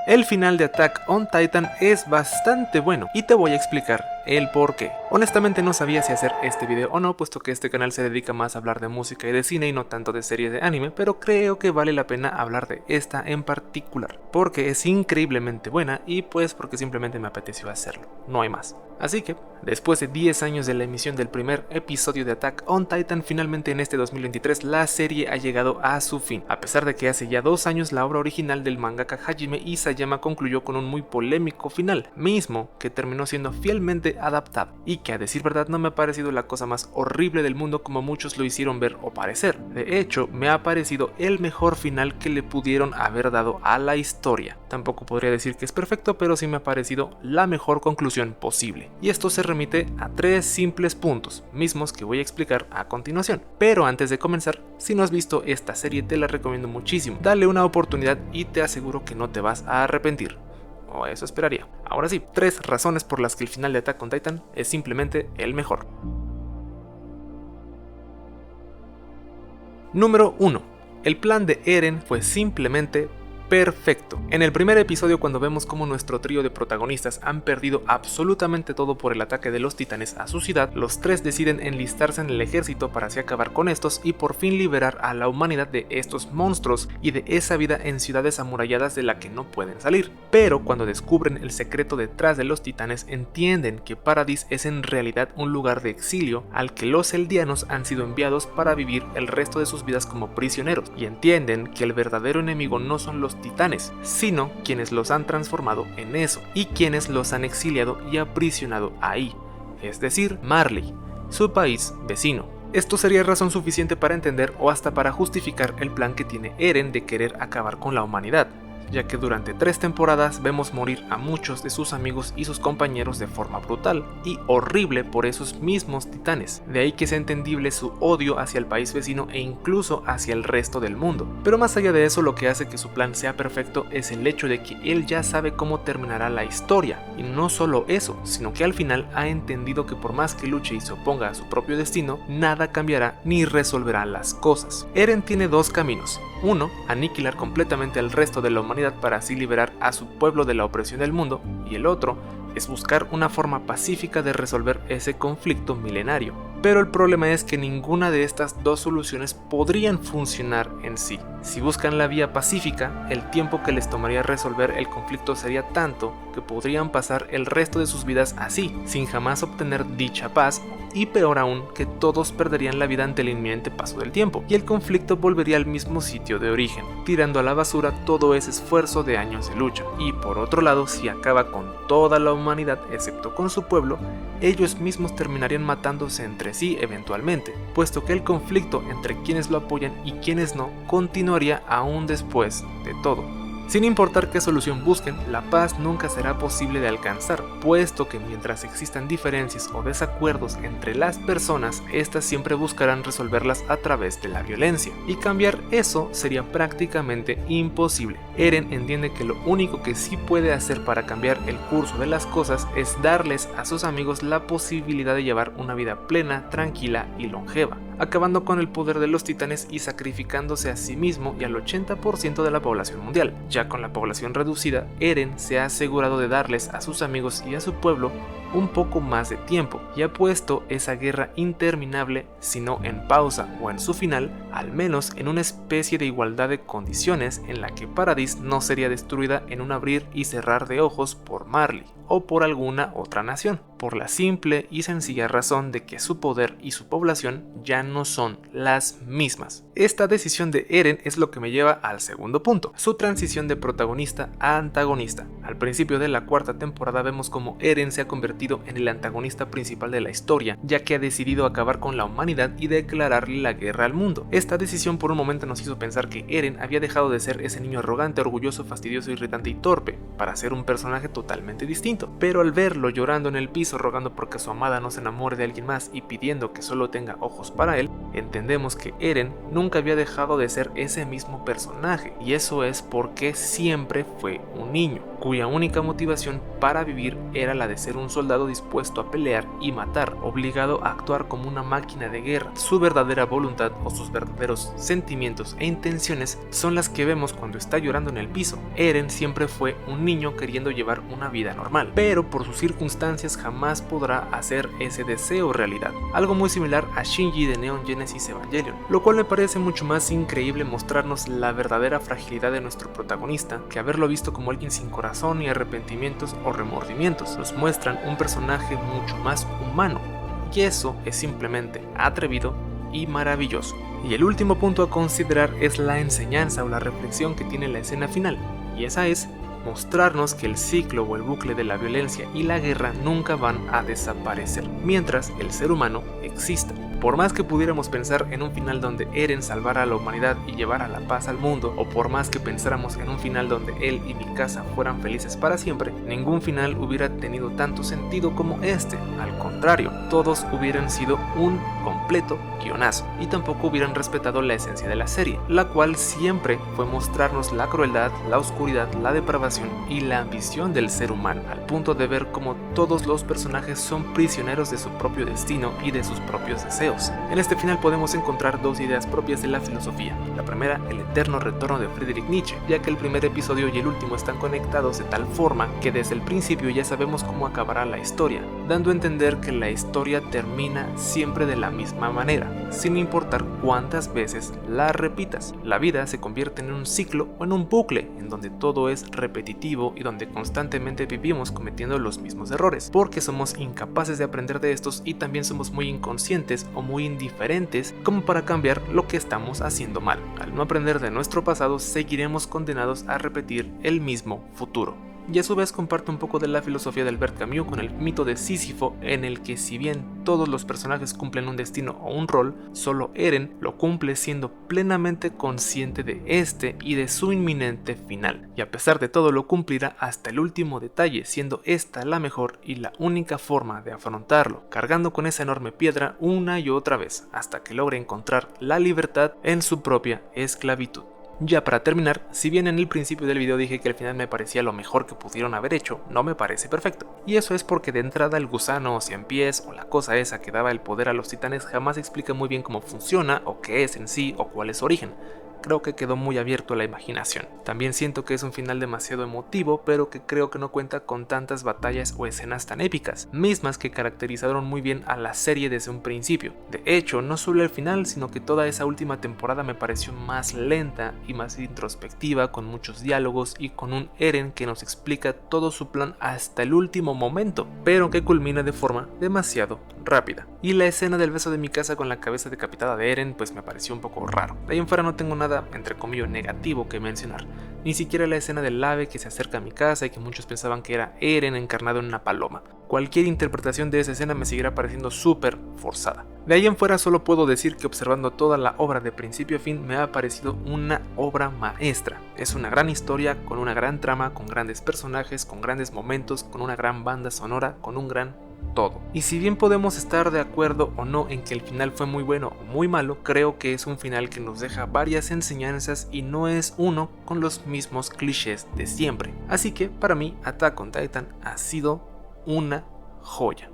El final de Attack on Titan es bastante bueno y te voy a explicar el por qué. Honestamente no sabía si hacer este video o no, puesto que este canal se dedica más a hablar de música y de cine y no tanto de series de anime, pero creo que vale la pena hablar de esta en particular, porque es increíblemente buena y pues porque simplemente me apeteció hacerlo, no hay más. Así que, después de 10 años de la emisión del primer episodio de Attack on Titan, finalmente en este 2023 la serie ha llegado a su fin, a pesar de que hace ya 2 años la obra original del mangaka Hajime Isayama concluyó con un muy polémico final, mismo que terminó siendo fielmente adaptado, y que a decir verdad no me ha parecido la cosa más horrible del mundo como muchos lo hicieron ver o parecer. De hecho, me ha parecido el mejor final que le pudieron haber dado a la historia. Tampoco podría decir que es perfecto, pero sí me ha parecido la mejor conclusión posible. Y esto se remite a 3 simples puntos, mismos que voy a explicar a continuación. Pero antes de comenzar, si no has visto esta serie te la recomiendo muchísimo. Dale una oportunidad y te aseguro que no te vas a arrepentir. O eso esperaría. Ahora sí, 3 razones por las que el final de Attack on Titan es simplemente el mejor. Número 1. El plan de Eren fue simplemente perfecto. En el primer episodio, cuando vemos cómo nuestro trío de protagonistas han perdido absolutamente todo por el ataque de los titanes a su ciudad, los 3 deciden enlistarse en el ejército para así acabar con estos y por fin liberar a la humanidad de estos monstruos y de esa vida en ciudades amuralladas de la que no pueden salir. Pero cuando descubren el secreto detrás de los titanes, entienden que Paradis es en realidad un lugar de exilio al que los eldianos han sido enviados para vivir el resto de sus vidas como prisioneros, y entienden que el verdadero enemigo no son los titanes, sino quienes los han transformado en eso y quienes los han exiliado y aprisionado ahí, es decir, Marley, su país vecino. Esto sería razón suficiente para entender o hasta para justificar el plan que tiene Eren de querer acabar con la humanidad, ya que durante 3 temporadas vemos morir a muchos de sus amigos y sus compañeros de forma brutal y horrible por esos mismos titanes. De ahí que sea entendible su odio hacia el país vecino e incluso hacia el resto del mundo. Pero más allá de eso, lo que hace que su plan sea perfecto es el hecho de que él ya sabe cómo terminará la historia, y no solo eso, sino que al final ha entendido que por más que luche y se oponga a su propio destino, nada cambiará ni resolverá las cosas. Eren tiene 2 caminos. Uno, aniquilar completamente al resto de la humanidad para así liberar a su pueblo de la opresión del mundo, y el otro es buscar una forma pacífica de resolver ese conflicto milenario. Pero el problema es que ninguna de estas 2 soluciones podrían funcionar en sí. Si buscan la vía pacífica, el tiempo que les tomaría resolver el conflicto sería tanto que podrían pasar el resto de sus vidas así, sin jamás obtener dicha paz, y peor aún, que todos perderían la vida ante el inminente paso del tiempo, y el conflicto volvería al mismo sitio de origen, tirando a la basura todo ese esfuerzo de años de lucha. Y por otro lado, si acaba con toda la humanidad excepto con su pueblo, ellos mismos terminarían matándose entre sí eventualmente, puesto que el conflicto entre quienes lo apoyan y quienes no continuaría aún después de todo. Sin importar qué solución busquen, la paz nunca será posible de alcanzar, puesto que mientras existan diferencias o desacuerdos entre las personas, estas siempre buscarán resolverlas a través de la violencia, y cambiar eso sería prácticamente imposible. Eren entiende que lo único que sí puede hacer para cambiar el curso de las cosas es darles a sus amigos la posibilidad de llevar una vida plena, tranquila y longeva, acabando con el poder de los titanes y sacrificándose a sí mismo y al 80% de la población mundial. Ya con la población reducida, Eren se ha asegurado de darles a sus amigos y a su pueblo un poco más de tiempo, y ha puesto esa guerra interminable, si no en pausa o en su final, al menos en una especie de igualdad de condiciones en la que Paradis no sería destruida en un abrir y cerrar de ojos por Marley o por alguna otra nación, por la simple y sencilla razón de que su poder y su población ya no son las mismas. Esta decisión de Eren es lo que me lleva al segundo punto, su transición de protagonista a antagonista. Al principio de la 4ª temporada vemos como Eren se ha convertido en el antagonista principal de la historia, ya que ha decidido acabar con la humanidad y declararle la guerra al mundo. Esta decisión por un momento nos hizo pensar que Eren había dejado de ser ese niño arrogante, orgulloso, fastidioso, irritante y torpe, para ser un personaje totalmente distinto. Pero al verlo llorando en el piso, rogando porque su amada no se enamore de alguien más y pidiendo que solo tenga ojos para él, entendemos que Eren nunca había dejado de ser ese mismo personaje, y eso es porque siempre fue un niño, cuya cuya única motivación para vivir era la de ser un soldado dispuesto a pelear y matar, obligado a actuar como una máquina de guerra. Su verdadera voluntad o sus verdaderos sentimientos e intenciones son las que vemos cuando está llorando en el piso. Eren siempre fue un niño queriendo llevar una vida normal, pero por sus circunstancias jamás podrá hacer ese deseo realidad. Algo muy similar a Shinji de Neon Genesis Evangelion, lo cual me parece mucho más increíble mostrarnos la verdadera fragilidad de nuestro protagonista que haberlo visto como alguien sin corazón ni arrepentimientos o remordimientos. Nos muestran un personaje mucho más humano, y eso es simplemente atrevido y maravilloso. Y el último punto a considerar es la enseñanza o la reflexión que tiene la escena final, y esa es mostrarnos que el ciclo o el bucle de la violencia y la guerra nunca van a desaparecer mientras el ser humano exista. Por más que pudiéramos pensar en un final donde Eren salvara a la humanidad y llevara la paz al mundo, o por más que pensáramos en un final donde él y Mikasa fueran felices para siempre, ningún final hubiera tenido tanto sentido como este. Al contrario, todos hubieran sido un completo guionazo y tampoco hubieran respetado la esencia de la serie, la cual siempre fue mostrarnos la crueldad, la oscuridad, la depravación y la ambición del ser humano, al punto de ver cómo todos los personajes son prisioneros de su propio destino y de sus propios deseos. En este final podemos encontrar dos ideas propias de la filosofía. La primera, el eterno retorno de Friedrich Nietzsche, ya que el primer episodio y el último están conectados de tal forma que desde el principio ya sabemos cómo acabará la historia, dando a entender que la historia termina siempre de la misma manera, sin importar cuántas veces la repitas. La vida se convierte en un ciclo o en un bucle, en donde todo es repetitivo y donde constantemente vivimos cometiendo los mismos errores, porque somos incapaces de aprender de estos y también somos muy inconscientes o muy indiferentes como para cambiar lo que estamos haciendo mal. Al no aprender de nuestro pasado, seguiremos condenados a repetir el mismo futuro. Y a su vez comparte un poco de la filosofía de Albert Camus con el mito de Sísifo, en el que si bien todos los personajes cumplen un destino o un rol, solo Eren lo cumple siendo plenamente consciente de este y de su inminente final, y a pesar de todo lo cumplirá hasta el último detalle, siendo esta la mejor y la única forma de afrontarlo, cargando con esa enorme piedra una y otra vez, hasta que logre encontrar la libertad en su propia esclavitud. Ya para terminar, si bien en el principio del video dije que el final me parecía lo mejor que pudieron haber hecho, no me parece perfecto. Y eso es porque de entrada el gusano o 100 pies o la cosa esa que daba el poder a los titanes jamás explica muy bien cómo funciona o qué es en sí o cuál es su origen. Creo que quedó muy abierto a la imaginación. También siento que es un final demasiado emotivo, pero que creo que no cuenta con tantas batallas o escenas tan épicas, mismas que caracterizaron muy bien a la serie desde un principio. De hecho, no solo el final, sino que toda esa última temporada me pareció más lenta y más introspectiva, con muchos diálogos y con un Eren que nos explica todo su plan hasta el último momento, pero que culmina de forma demasiado rápida. Y la escena del beso de Mikasa con la cabeza decapitada de Eren pues me pareció un poco raro. De ahí en fuera no tengo nada entre comillas negativo que mencionar, ni siquiera la escena del ave que se acerca a Mikasa y que muchos pensaban que era Eren encarnado en una paloma. Cualquier interpretación de esa escena me seguirá pareciendo súper forzada. De ahí en fuera solo puedo decir que observando toda la obra de principio a fin me ha parecido una obra maestra. Es una gran historia, con una gran trama, con grandes personajes, con grandes momentos, con una gran banda sonora, con un gran todo. Y si bien podemos estar de acuerdo o no en que el final fue muy bueno o muy malo, creo que es un final que nos deja varias enseñanzas y no es uno con los mismos clichés de siempre. Así que para mí Attack on Titan ha sido una joya.